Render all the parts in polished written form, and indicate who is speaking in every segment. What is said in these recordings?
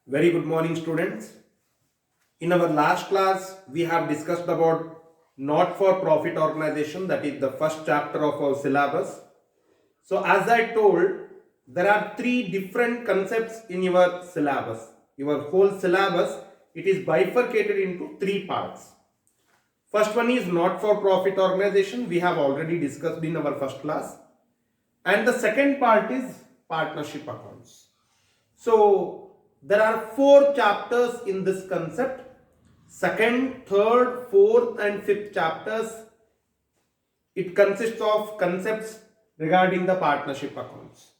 Speaker 1: Very good morning, students. In our last class, we have discussed about not-for-profit organization, that is the first chapter of our syllabus. So as I told, there are three different concepts in your syllabus. Your whole syllabus, it is bifurcated into three parts. First one is not-for-profit organization. We have already discussed in our first class. And the second part is partnership accounts. So there are four chapters in this concept. Second, third, fourth and fifth chapters, it consists of concepts regarding the partnership accounts.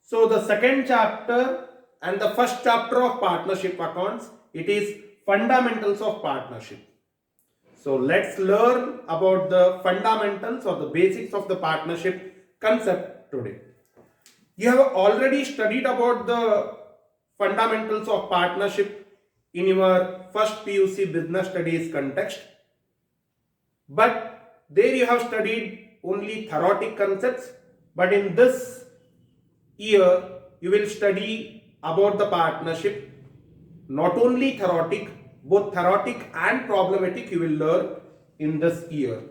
Speaker 1: So the second chapter and the first chapter of partnership accounts, it is fundamentals of partnership. So let's learn about the fundamentals or the basics of the partnership concept today. You have already studied about the fundamentals of partnership in your first PUC business studies context, but there you have studied only theoretic concepts. But in this year you will study about the partnership, not only theoretic, both theoretic and problematic you will learn in this year.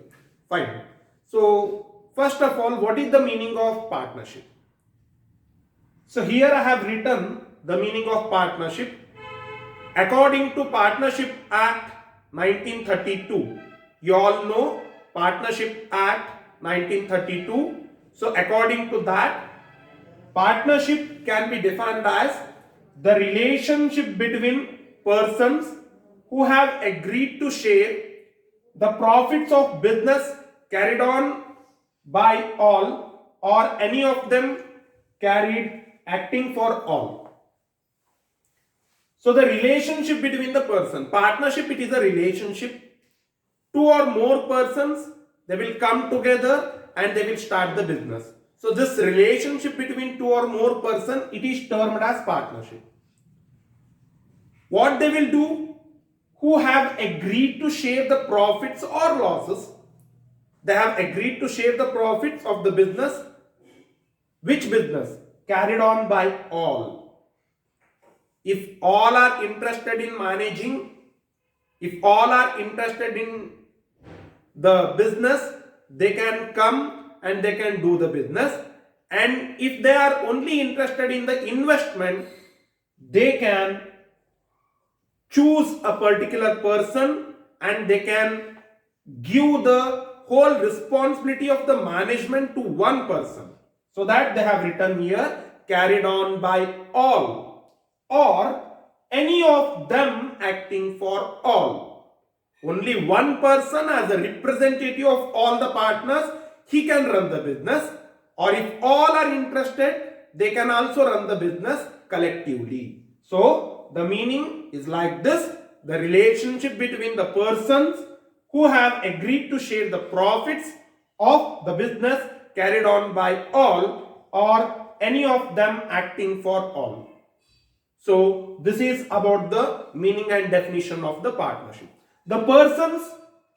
Speaker 1: Fine. So first of all, what is the meaning of partnership? So here I have written the meaning of partnership. According to Partnership Act 1932, you all know Partnership Act 1932. So according to that, partnership can be defined as the relationship between persons who have agreed to share the profits of business carried on by all or any of them carried acting for all. So the relationship between the person, partnership, it is a relationship. Two or more persons, they will come together and they will start the business. So this relationship between two or more persons, it is termed as partnership. What they will do, who have agreed to share the profits or losses, they have agreed to share the profits of the business. Which business? Carried on by all. If all are interested in managing, if all are interested in the business, they can come and they can do the business. And if they are only interested in the investment, they can choose a particular person and they can give the whole responsibility of the management to one person. So that they have written here, carried on by all or any of them acting for all. Only one person as a representative of all the partners, he can run the business, or if all are interested, they can also run the business collectively. So the meaning is like this: the relationship between the persons who have agreed to share the profits of the business carried on by all or any of them acting for all. So this is about the meaning and definition of the partnership. The persons,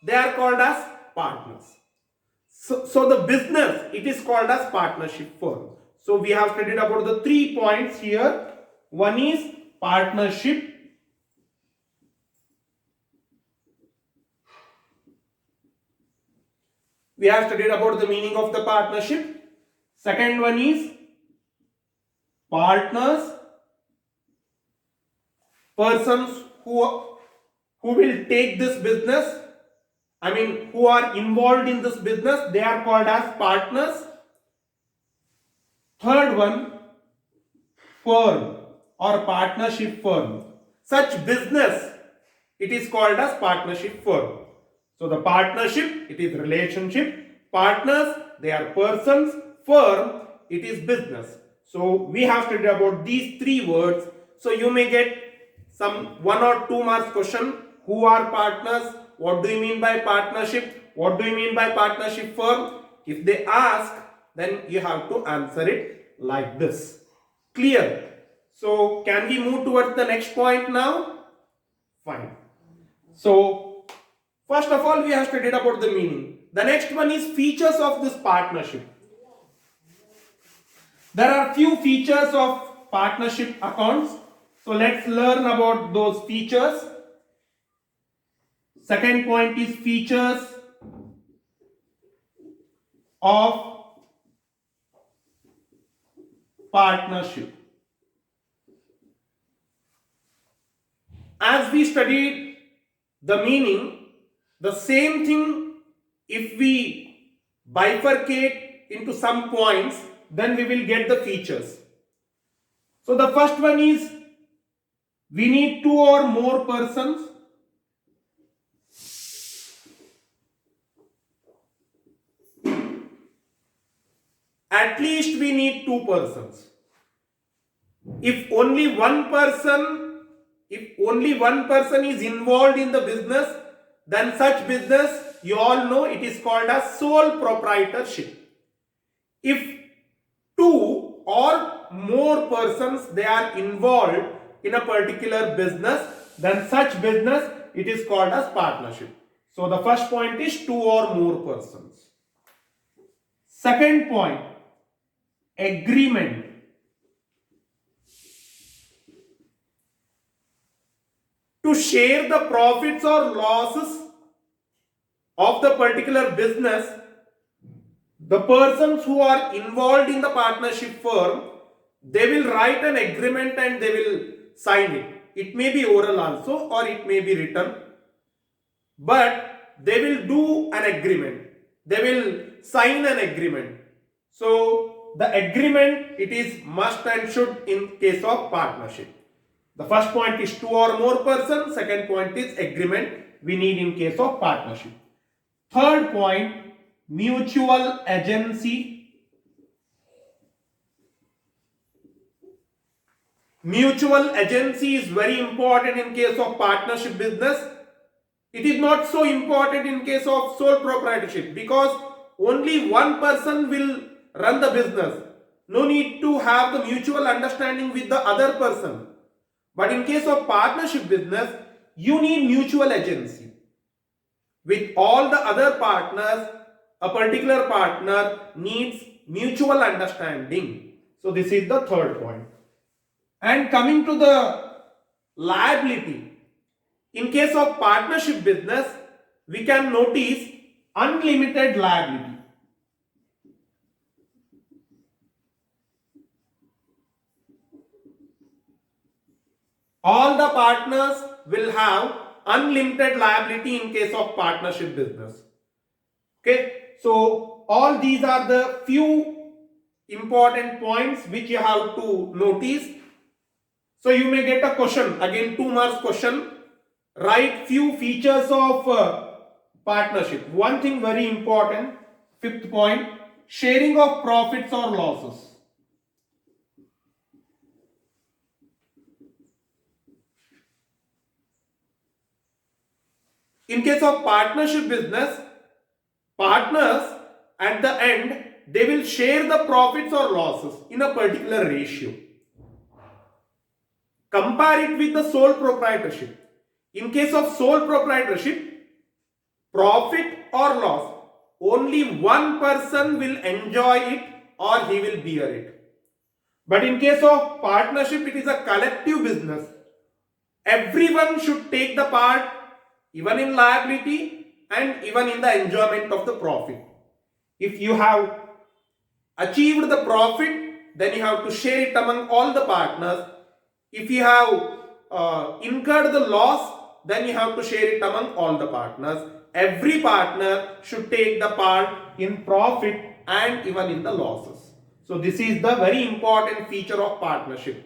Speaker 1: they are called as partners. So the business, it is called as partnership firm. So we have studied about the 3 points here. One is partnership. We have studied about the meaning of the partnership. Second one is partners. Persons who will take this business, who are involved in this business, they are called as partners. Third one, firm or partnership firm. Such business, it is called as partnership firm. So the partnership, it is relationship. Partners, they are persons. Firm, it is business. So we have studied about these three words. So you may get some 1 or 2 marks question. Who are partners? What do you mean by partnership? What do you mean by partnership firm? If they ask, then you have to answer it like this. Clear? So can we move towards the next point now? Fine. So first of all, we have studied about the meaning. The next one is features of this partnership. There are few features of partnership accounts. So let's learn about those features. Second point is features of partnership. As we studied the meaning, the same thing, if we bifurcate into some points, then we will get the features. So the first one is we need two or more persons. At least we need two persons. If only one person is involved in the business, then such business, you all know, it is called as sole proprietorship. If two or more persons they are involved in a particular business, then such business, it is called as partnership. So the first point is two or more persons. Second point, agreement. To share the profits or losses of the particular business, the persons who are involved in the partnership firm, they will write an agreement and they will sign it. It may be oral also or it may be written, but they will do an agreement. They will sign an agreement. So the agreement, it is must and should in case of partnership. The first point is two or more persons. Second point is agreement we need in case of partnership. Third point, mutual agency. Mutual agency is very important in case of partnership business. It is not so important in case of sole proprietorship because only one person will run the business. No need to have the mutual understanding with the other person. But in case of partnership business, you need mutual agency. With all the other partners, a particular partner needs mutual understanding. So this is the third point. And coming to the liability. In case of partnership business, we can notice unlimited liability. All the partners will have unlimited liability in case of partnership business. Okay, so all these are the few important points which you have to notice. So you may get a question, again 2 marks question. Write few features of partnership. One thing very important, fifth point, sharing of profits or losses. In case of partnership business, partners at the end, they will share the profits or losses in a particular ratio. Compare it with the sole proprietorship. In case of sole proprietorship, profit or loss, only one person will enjoy it or he will bear it. But in case of partnership, it is a collective business. Everyone should take the part, even in liability and even in the enjoyment of the profit. If you have achieved the profit, then you have to share it among all the partners. If you have incurred the loss, then you have to share it among all the partners. Every partner should take the part in profit and even in the losses. So this is the very important feature of partnership.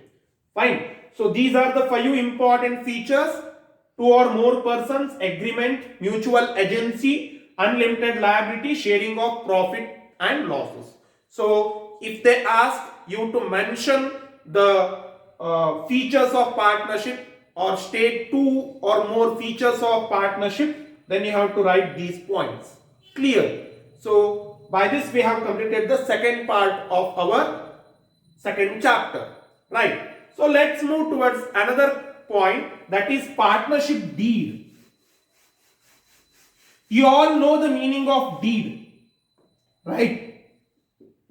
Speaker 1: Fine. So these are the 5 important features: two or more persons, agreement, mutual agency, unlimited liability, sharing of profit and losses. So if they ask you to mention the features of partnership or state 2 or more features of partnership, then you have to write these points. Clear? So by this we have completed the second part of our second chapter. Right. So let's move towards another point, that is partnership deed. You all know the meaning of deed, right?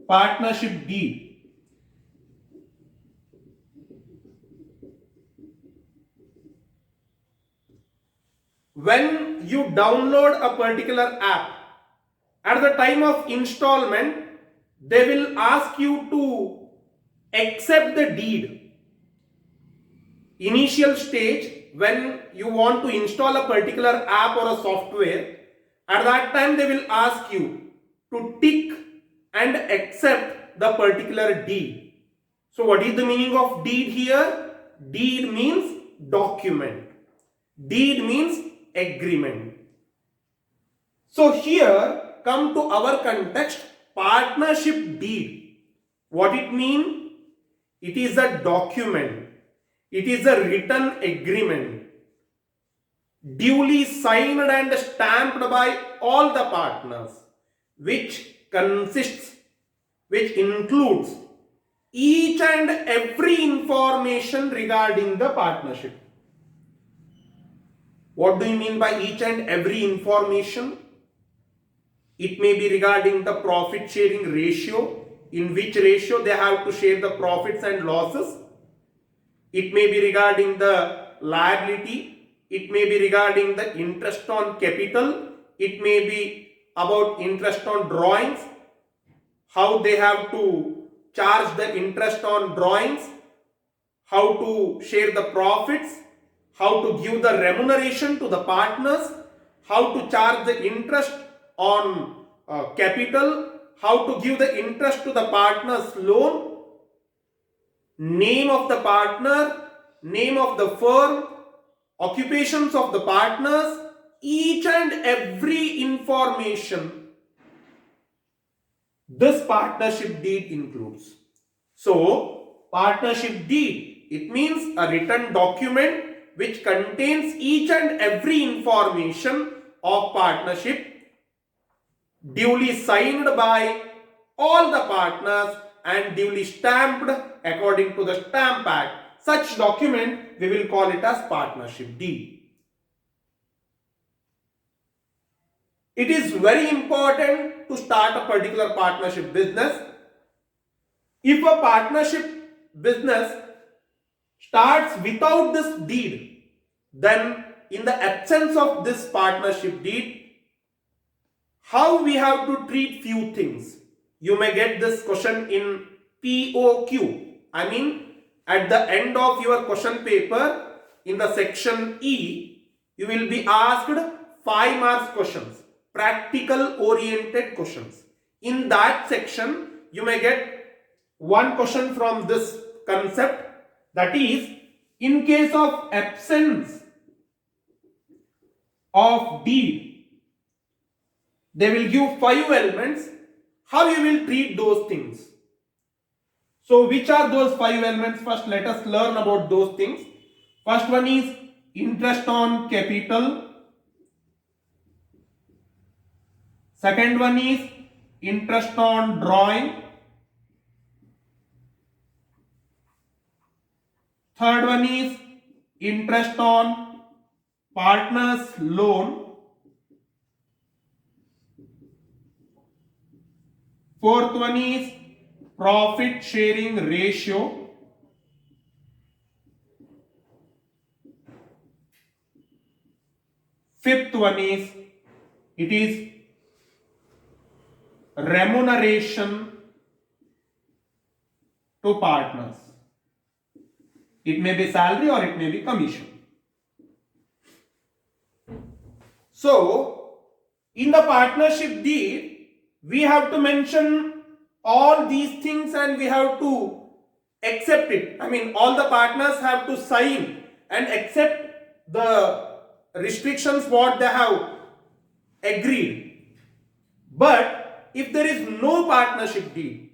Speaker 1: Partnership deed. when you download a particular app, at the time of installment, they will ask you to accept the deed. Initial stage, when you want to install a particular app or a software, at that time they will ask you to tick and accept the particular deed. So what is the meaning of deed here? Deed means document. Deed means agreement. So here come to our context, partnership deed. What it means? It is a document. It is a written agreement, duly signed and stamped by all the partners, which includes each and every information regarding the partnership. What do you mean by each and every information? It may be regarding the profit sharing ratio, in which ratio they have to share the profits and losses. It may be regarding the liability. It may be regarding the interest on capital. It may be about interest on drawings, how they have to charge the interest on drawings, how to share the profits, how to give the remuneration to the partners, how to charge the interest on capital, how to give the interest to the partner's loan, name of the partner, name of the firm, occupations of the partners, each and every information this partnership deed includes. So, partnership deed, it means a written document which contains each and every information of partnership, duly signed by all the partners and duly stamped according to the Stamp Act. Such document we will call it as partnership deed. It is very important to start a particular partnership business. If a partnership business starts without this deed, then in the absence of this partnership deed, how we have to treat few things. You may get this question in POQ. I mean, at the end of your question paper, in the section E, you will be asked 5 marks questions, practical oriented questions. In that section, you may get one question from this concept, that is, in case of absence of deed, they will give 5 elements, how you will treat those things. So which are those 5 elements? First let us learn about those things. First one is interest on capital. Second one is interest on drawing. Third one is interest on partner's loan. Fourth one is profit sharing ratio. Fifth one is, it is remuneration to partners. It may be salary or it may be commission. So, in the partnership deed, we have to mention all these things and we have to accept it. I mean, all the partners have to sign and accept the restrictions what they have agreed. But if there is no partnership deed,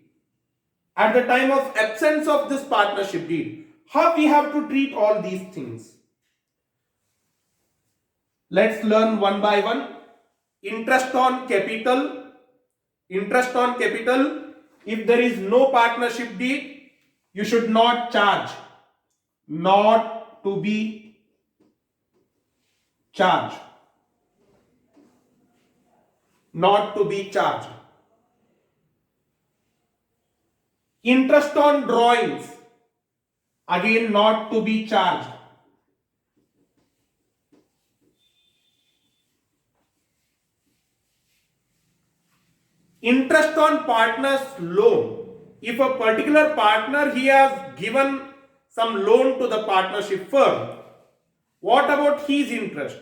Speaker 1: at the time of absence of this partnership deed, how we have to treat all these things? Let's learn one by one. Interest on capital. Interest on capital, if there is no partnership deed, you should not charge. Not to be charged. Not to be charged. Interest on drawings, again not to be charged. Interest on partner's loan. If a particular partner, he has given some loan to the partnership firm, what about his interest?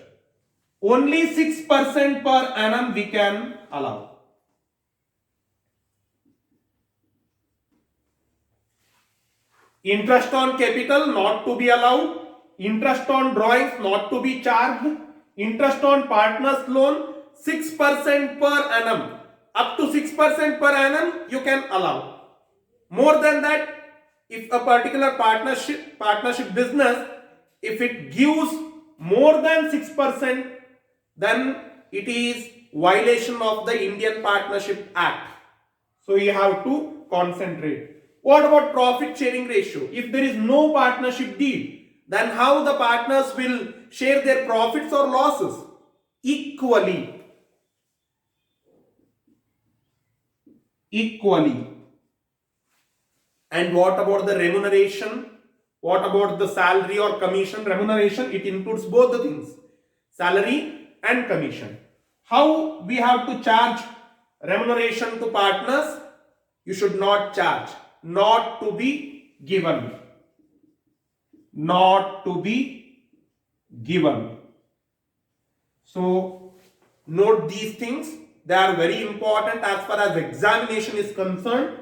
Speaker 1: Only 6% per annum we can allow. Interest on capital not to be allowed. Interest on drawings not to be charged. Interest on partner's loan 6% per annum. Up to 6% per annum you can allow. More than that, if a particular partnership business, if it gives more than 6%, then it is violation of the Indian Partnership Act. So you have to concentrate. What about profit sharing ratio? If there is no partnership deed, then how the partners will share their profits or losses? Equally. And what about the remuneration? What about the salary or commission? Remuneration, it includes both the things, salary and commission. How we have to charge remuneration to partners? You should not charge. Not to be given. Not to be given. So note these things. They are very important as far as examination is concerned.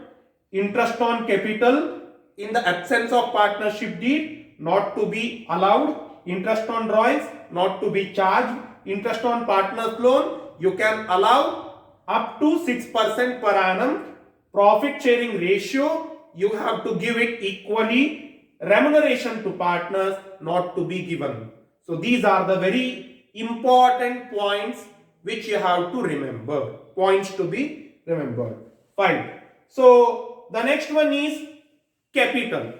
Speaker 1: Interest on capital in the absence of partnership deed not to be allowed. Interest on drawings not to be charged. Interest on partner's loan you can allow up to 6% per annum. Profit sharing ratio you have to give it equally. Remuneration to partners not to be given. So these are the very important points which you have to remember. Points to be remembered. Fine. So the next one is capital.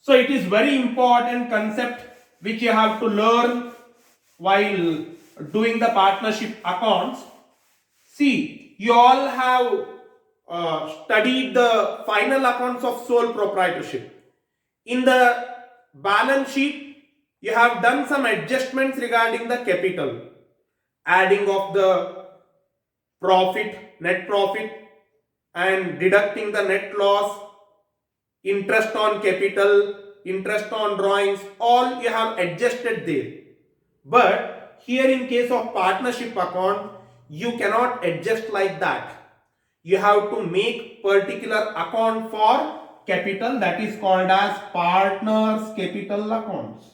Speaker 1: So it is very important concept which you have to learn while doing the partnership accounts. See, you all have studied the final accounts of sole proprietorship. In the balance sheet, you have done some adjustments regarding the capital, adding of the profit, net profit, and deducting the net loss, interest on capital, interest on drawings, all you have adjusted there. But here in case of partnership account, you cannot adjust like that. You have to make particular account for capital, that is called as partners capital accounts.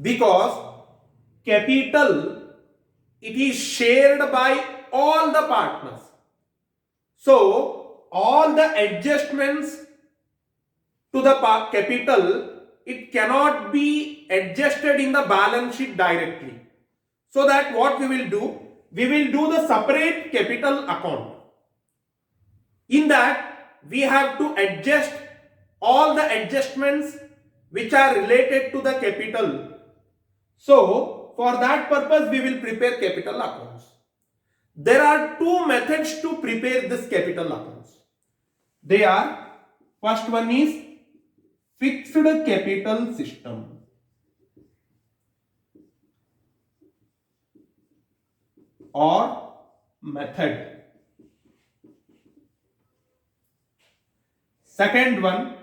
Speaker 1: Because capital, it is shared by all the partners. So all the adjustments to the capital, it cannot be adjusted in the balance sheet directly. So that what we will do the separate capital account. In that we have to adjust all the adjustments which are related to the capital. So for that purpose we will prepare capital accounts. There are two methods to prepare this capital accounts. They are, first one is fixed capital system. Or method. Second one,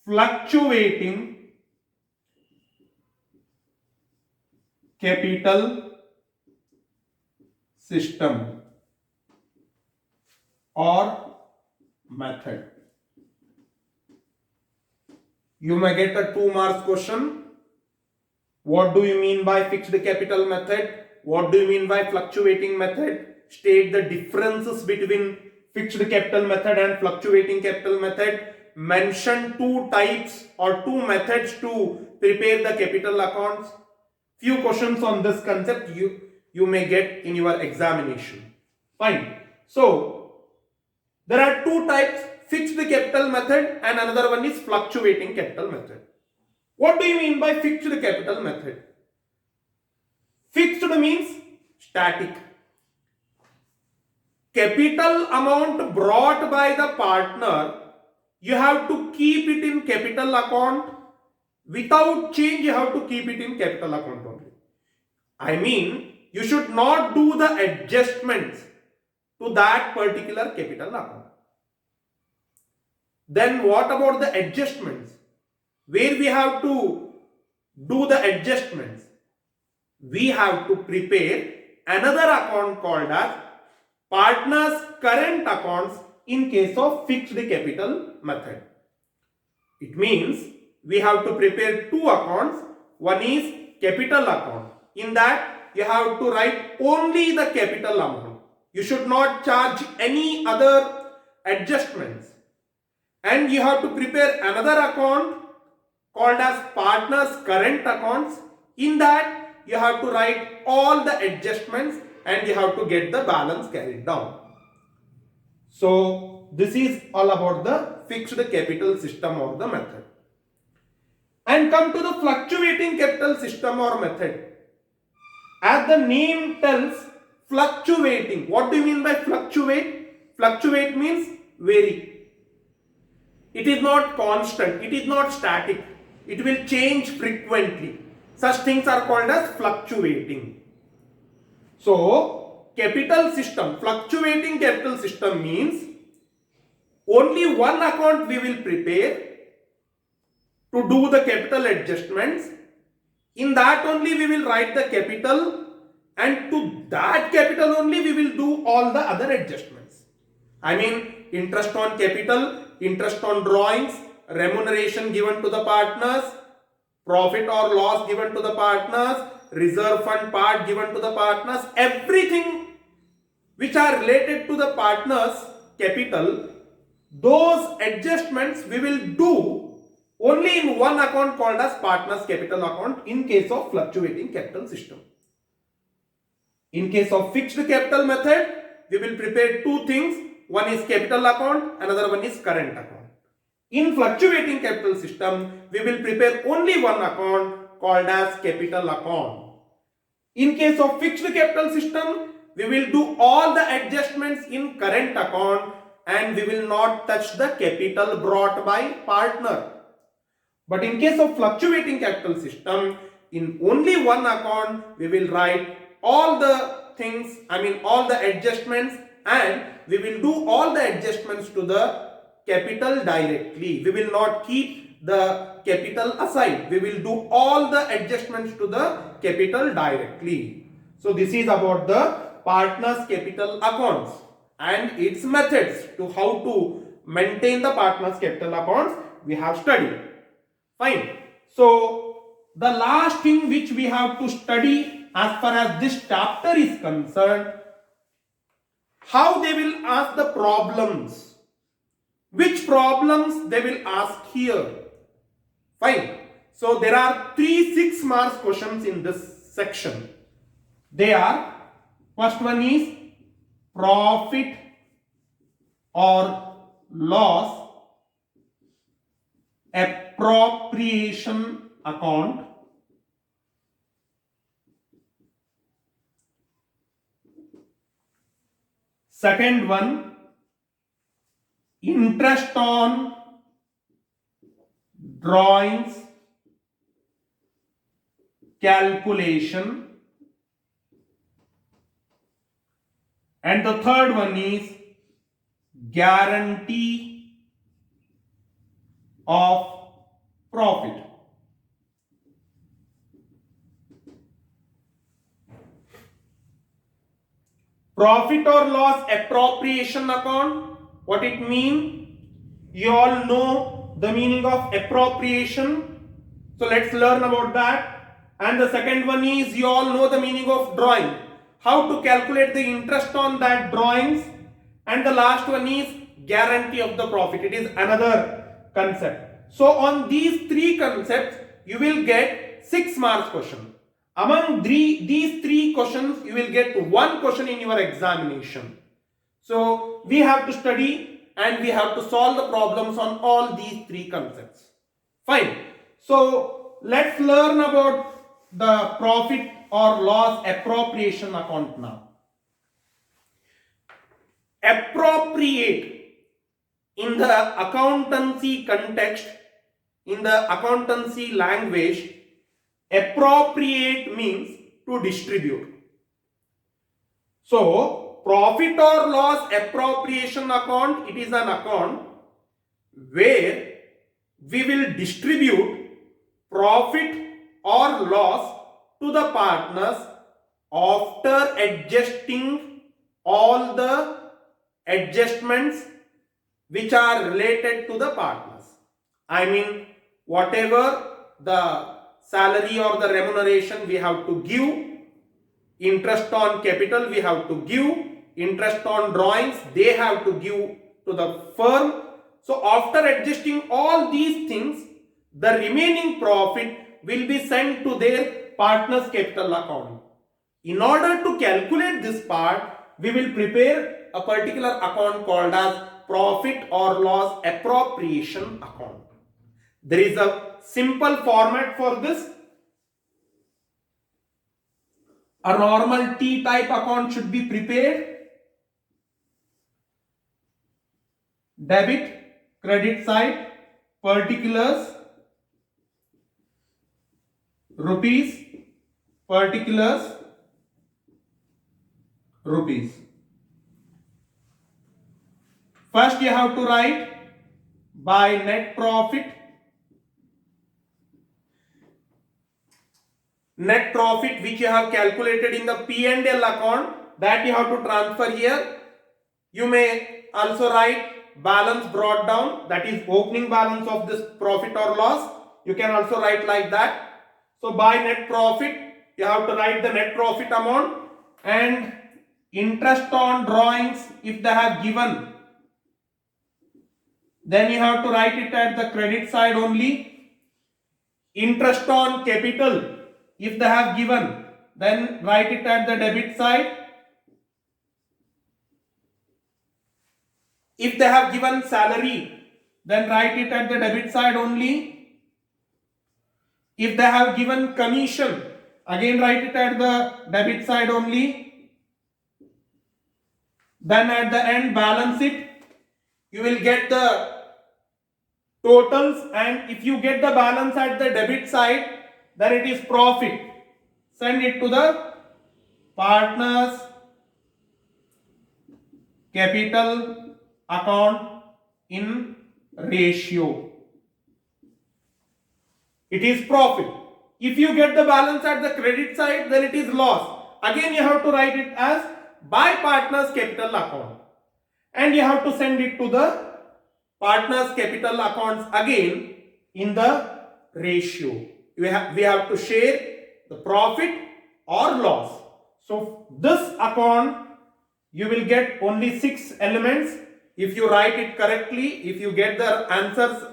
Speaker 1: fluctuating capital system or method. You may get a 2 marks question. What do you mean by fixed capital method? What do you mean by fluctuating method? State the differences between fixed capital method and fluctuating capital method. Mention two types or two methods to prepare the capital accounts. Few questions on this concept you may get in your examination. Fine. So there are two types, fixed capital method and another one is fluctuating capital method. What do you mean by fixed capital method? Fixed means static. Capital amount brought by the partner, you have to keep it in capital account Without change, you have to keep it in capital account only. I mean, you should not do the adjustments to that particular capital account. Then what about the adjustments? Where we have to do the adjustments? We have to prepare another account called as partners current accounts in case of fixed capital method. It means we have to prepare two accounts. One is capital account. In that you have to write only the capital amount. You should not charge any other adjustments. And you have to prepare another account called as partners current accounts. In that you have to write all the adjustments and you have to get the balance carried down. So this is all about the fixed capital system or the method. And come to the fluctuating capital system or method. As the name tells, fluctuating. What do you mean by fluctuate? Fluctuate means vary. It is not constant. It is not static. It will change frequently. Such things are called as fluctuating. So, capital system, fluctuating capital system means only one account we will prepare to do the capital adjustments. In that only we will write the capital, and to that capital only we will do all the other adjustments. I mean, interest on capital, interest on drawings, remuneration given to the partners, profit or loss given to the partners, reserve fund part given to the partners, everything which are related to the partners capital, those adjustments we will do only in one account called as partners capital account in case of fluctuating capital system. In case of fixed capital method, we will prepare two things. One is capital account, another one is current account. In fluctuating capital system, we will prepare only one account called as capital account. In case of fixed capital system, we will do all the adjustments in current account and we will not touch the capital brought by partner. But in case of fluctuating capital system, in only one account, we will write all the things, all the adjustments, and we will do all the adjustments to the capital directly. We will not keep the capital aside. We will do all the adjustments to the capital directly. So this is about the partners capital accounts and its methods to how to maintain the partners capital accounts we have studied. Fine. So the last thing which we have to study as far as this chapter is concerned, how they will ask the problems. Which problems they will ask here. Fine. So there are 3 6 marks questions in this section. They are, first one is profit or loss appropriation account. Second one, interest on drawings calculation. And the third one is guarantee of profit. Profit or loss appropriation account, what it means? You all know the meaning of appropriation. So let's learn about that. And the second one is, you all know the meaning of drawing. How to calculate the interest on that drawings. And the last one is guarantee of the profit. It is another concept. So on these 3 concepts, you will get 6 marks question. Among these 3 questions, you will get 1 question in your examination. So we have to study and we have to solve the problems on all these 3 concepts. Fine. So let's learn about the profit or loss appropriation account now. Appropriate in the accountancy context in the accountancy language, appropriate means to distribute. So, profit or loss appropriation account, it is an account where we will distribute profit or loss to the partners after adjusting all the adjustments which are related to the partners. I mean, whatever the salary or the remuneration we have to give, interest on capital we have to give, interest on drawings they have to give to the firm. So after adjusting all these things, the remaining profit will be sent to their partner's capital account. In order to calculate this part, we will prepare a particular account called as profit or loss appropriation account. There is a simple format for this. A normal T-type account should be prepared. Debit, credit side, particulars, rupees, particulars, rupees. First you have to write by net profit. Net profit which you have calculated in the P&L account, that you have to transfer here. You may also write balance brought down, that is opening balance of this profit or loss. You can also write like that. So by net profit, you have to write the net profit amount, and interest on drawings if they have given, then you have to write it at the credit side only. Interest on capital if they have given, then write it at the debit side. If they have given salary, then write it at the debit side only. If they have given commission, again write it at the debit side only. Then at the end balance it. You will get the totals, and if you get the balance at the debit side, then it is profit. Send it to the partners capital account in ratio. It is profit. If you get the balance at the credit side, then it is loss. Again you have to write it as by partners capital account, and you have to send it to the partners capital accounts again in the ratio. We have to share the profit or loss. So this account you will get only 6 elements. If you write it correctly, if you get the answers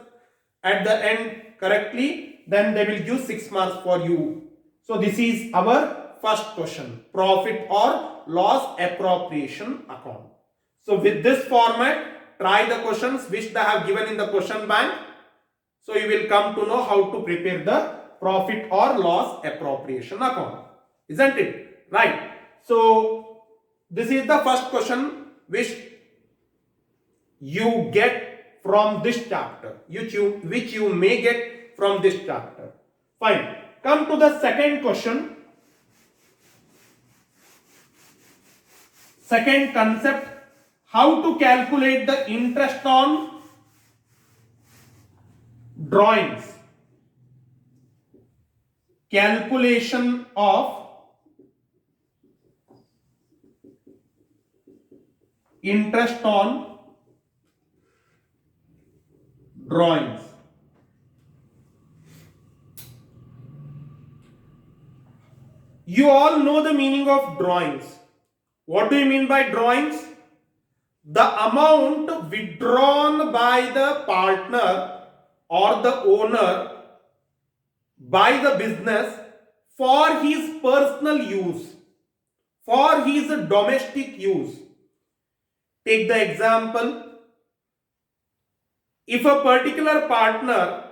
Speaker 1: at the end correctly, then they will give 6 marks for you. So this is our first question, profit or loss appropriation account. So with this format, try the questions which they have given in the question bank. So you will come to know how to prepare the profit or loss appropriation account. Isn't it? Right. So this is the first question which you get from this chapter, which you may get from this chapter. Fine. Come to the second question. Second concept, how to calculate the interest on drawings. Calculation of interest on drawings. You all know the meaning of drawings. What do you mean by drawings? The amount withdrawn by the partner or the owner by the business for his personal use, for his domestic use. Take the example. If a particular partner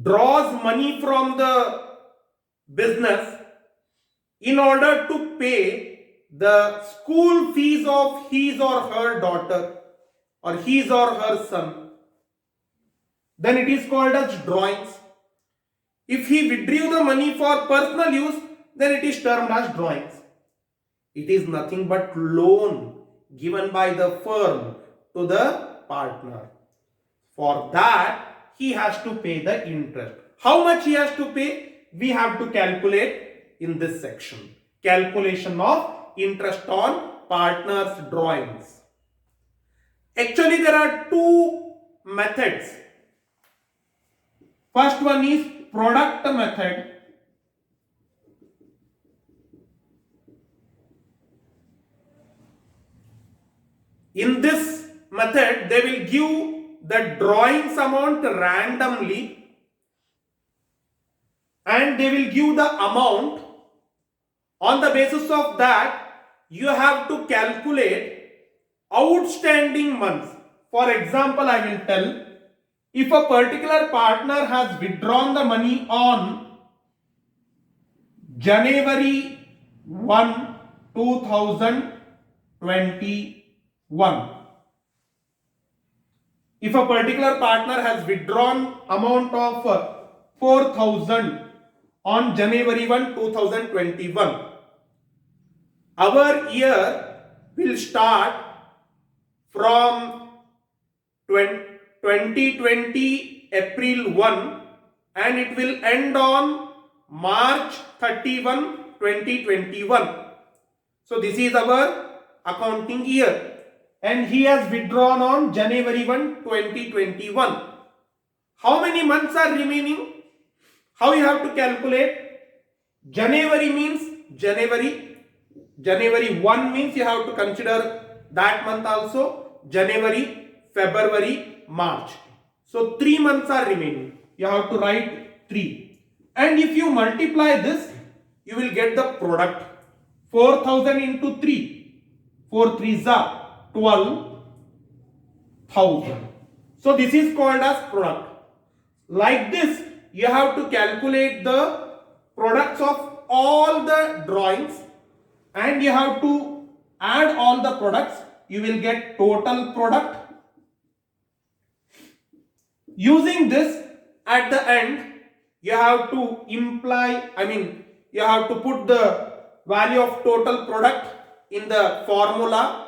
Speaker 1: draws money from the business in order to pay the school fees of his or her daughter or his or her son, then it is called as drawings. If he withdrew the money for personal use, then it is termed as drawings. It is nothing but loan given by the firm to the partner. For that, he has to pay the interest. How much he has to pay? We have to calculate in this section. Calculation of interest on partner's drawings. Actually, there are two methods. First one is product method. In this method, they will give the drawings amount randomly and they will give the amount. On the basis of that, you have to calculate outstanding months. For example, I will tell, if a particular partner has withdrawn the money on January 1, 2021. If a particular partner has withdrawn amount of 4,000 on January 1, 2021, our year will start from 2020 April 1 and it will end on March 31, 2021. So this is our accounting year and he has withdrawn on January 1, 2021. How many months are remaining? How you have to calculate? January means January 1 means you have to consider that month also. January, February, March. So 3 months are remaining. You have to write 3. And if you multiply this, you will get the product. 4,000 into 3. 4 3s are 12,000. So this is called as product. Like this, you have to calculate the products of all the drawings and you have to add all the products. You will get total product. Using this, at the end, you have to you have to put the value of total product in the formula.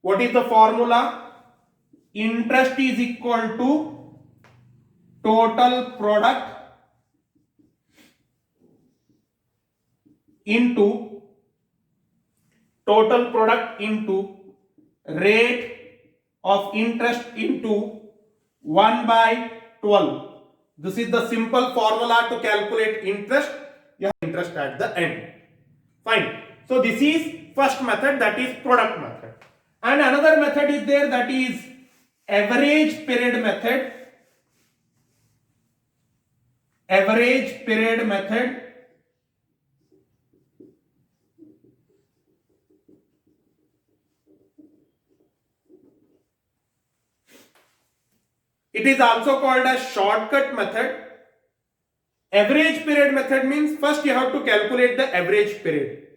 Speaker 1: What is the formula? Interest is equal to total product into rate of interest into 1/12. This is the simple formula to calculate interest. You have interest at the end. Fine. So this is first method, that is product method. And another method is there, that is average period method. Average period method. It is also called as shortcut method. Average period method means first you have to calculate the average period.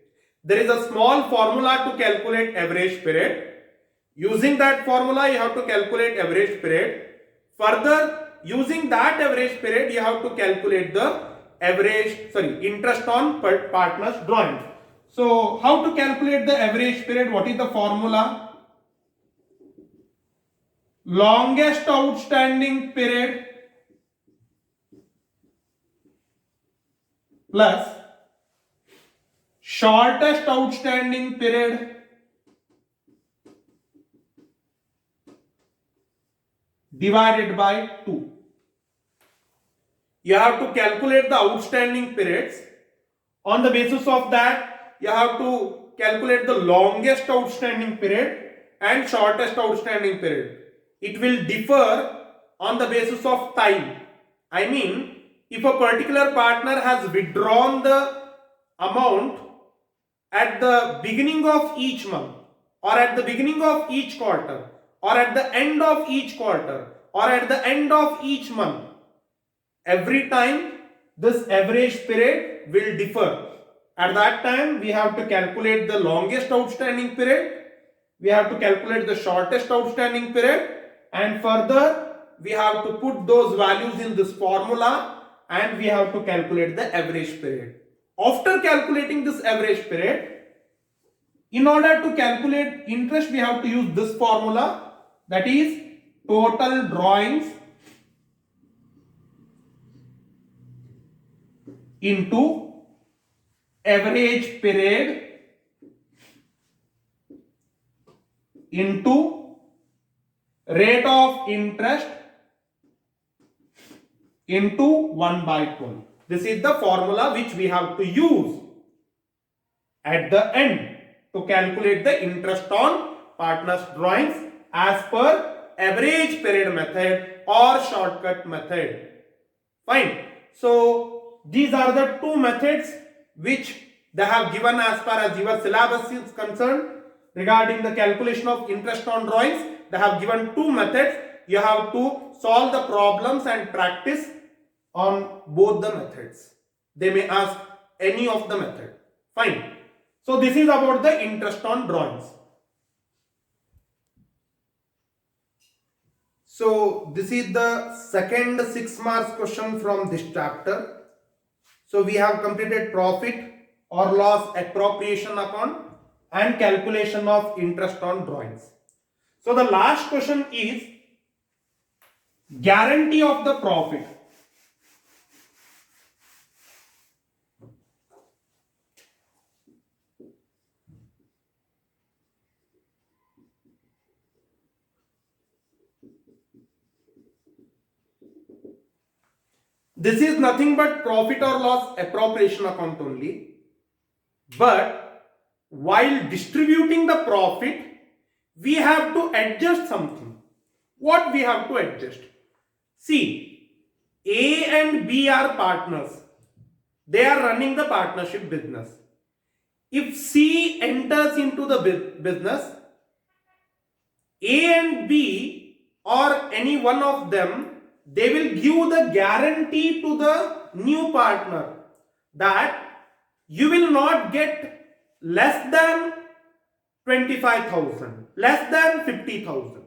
Speaker 1: There is a small formula to calculate average period. Using that formula, you have to calculate average period. Further, using that average period, you have to calculate the interest on partner's drawing. So, how to calculate the average period? What is the formula? Longest outstanding period plus shortest outstanding period divided by 2. You have to calculate the outstanding periods. On the basis of that, you have to calculate the longest outstanding period and shortest outstanding period. It will differ on the basis of time. I mean, if a particular partner has withdrawn the amount at the beginning of each month, or at the beginning of each quarter, or at the end of each quarter, or at the end of each month, every time this average period will differ. At that time, we have to calculate the longest outstanding period, we have to calculate the shortest outstanding period, and further we have to put those values in this formula and we have to calculate the average period. After calculating this average period, in order to calculate interest, we have to use this formula, that is total drawings into average period into rate of interest into 1/12. This is the formula which we have to use at the end to calculate the interest on partners drawings as per average period method or shortcut method. Fine. So these are the two methods which they have given as far as your syllabus is concerned. Regarding the calculation of interest on drawings, they have given two methods. You have to solve the problems and practice on both the methods. They may ask any of the method. Fine. So this is about the interest on drawings. So this is the second 6 marks question from this chapter. So we have completed profit or loss appropriation account and calculation of interest on drawings. So the last question is guarantee of the profit. This is nothing but profit or loss appropriation account only. But while distributing the profit, we have to adjust something. What we have to adjust? See, A and B are partners. They are running the partnership business. If C enters into the business, A and B or any one of them, they will give the guarantee to the new partner that you will not get less than 25,000, less than 50,000.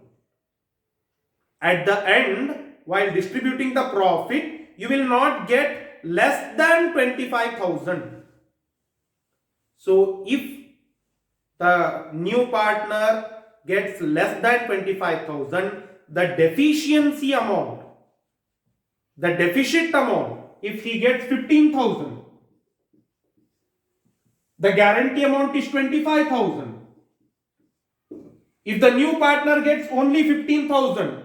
Speaker 1: At the end, while distributing the profit, you will not get less than 25,000. So if the new partner gets less than 25,000, the deficiency amount, the deficit amount, if he gets 15,000, the guarantee amount is 25,000. If the new partner gets only 15,000,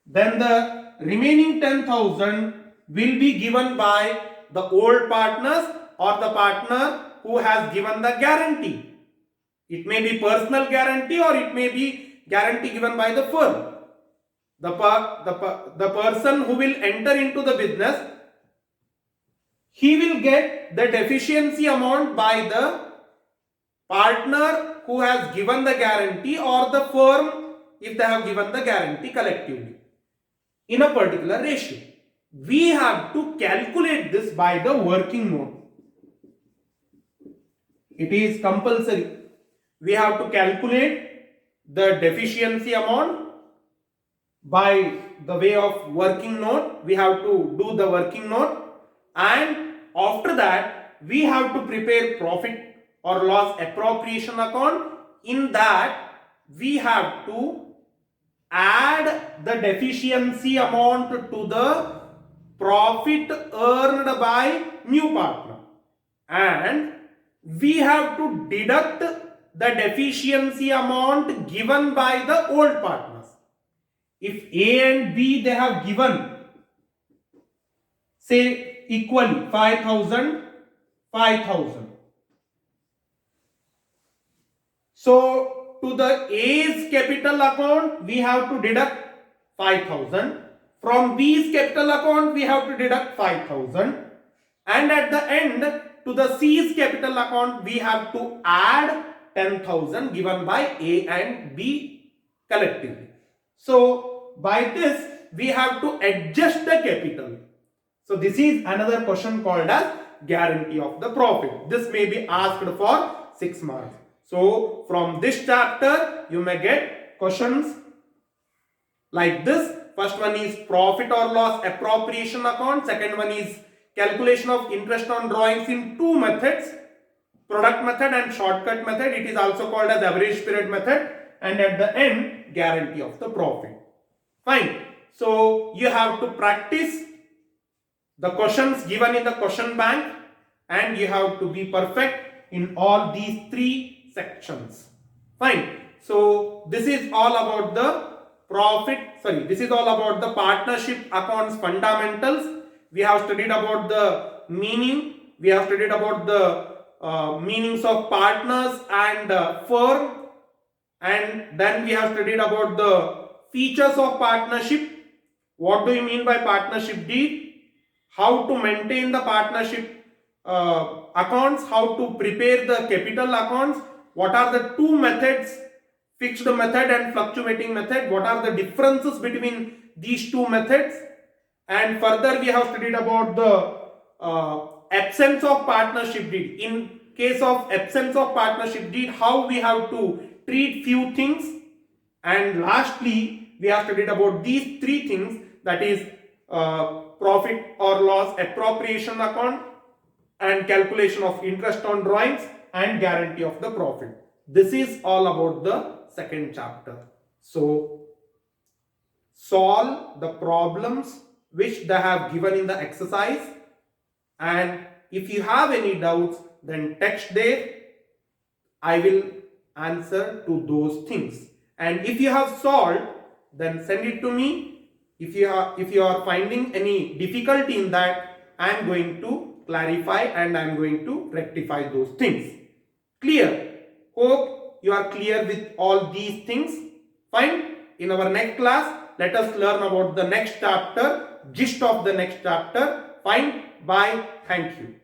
Speaker 1: then the remaining 10,000 will be given by the old partners or the partner who has given the guarantee. It may be personal guarantee or it may be guarantee given by the firm. The person who will enter into the business, he will get the deficiency amount by the partner who has given the guarantee or the firm if they have given the guarantee collectively in a particular ratio. We have to calculate this by the working note. It is compulsory. We have to calculate the deficiency amount by the way of working note. We have to do the working note, and after that we have to prepare profit or loss appropriation account. In that we have to add the deficiency amount to the profit earned by new partner, and we have to deduct the deficiency amount given by the old partners. If A and B, they have given, say, equally 5,000, 5,000. So to the A's capital account, we have to deduct 5,000. From B's capital account, we have to deduct 5,000. And at the end, to the C's capital account, we have to add 10,000 given by A and B collectively. So by this, we have to adjust the capital. So this is another question called as guarantee of the profit. This may be asked for 6 marks. So from this chapter, you may get questions like this First one is profit or loss appropriation account. Second one is calculation of interest on drawings in two methods, product method and shortcut method. It is also called as average period method. And at the end, guarantee of the profit. Fine. So you have to practice the questions given in the question bank, and you have to be perfect in all these three sections. Fine. So this is all about the this is all about the partnership accounts fundamentals. We have studied about the meaning. We have studied about the meanings of partners and firm, and then we have studied about the features of partnership. What do you mean by partnership deed? How to maintain the partnership accounts, how to prepare the capital accounts, what are the two methods, fixed method and fluctuating method, what are the differences between these two methods, and further we have studied about the absence of partnership deed. In case of absence of partnership deed, how we have to treat few things, and lastly we have studied about these three things, that is profit or loss appropriation account and calculation of interest on drawings and guarantee of the profit. This is all about the second chapter. So solve the problems which they have given in the exercise, and if you have any doubts then text there. I will answer to those things, and if you have solved then send it to me. If you are finding any difficulty in that, I am going to clarify and I am going to rectify those things. Clear? Hope you are clear with all these things. Fine. In our next class, let us learn about the next chapter, gist of the next chapter. Fine. Bye. Thank you.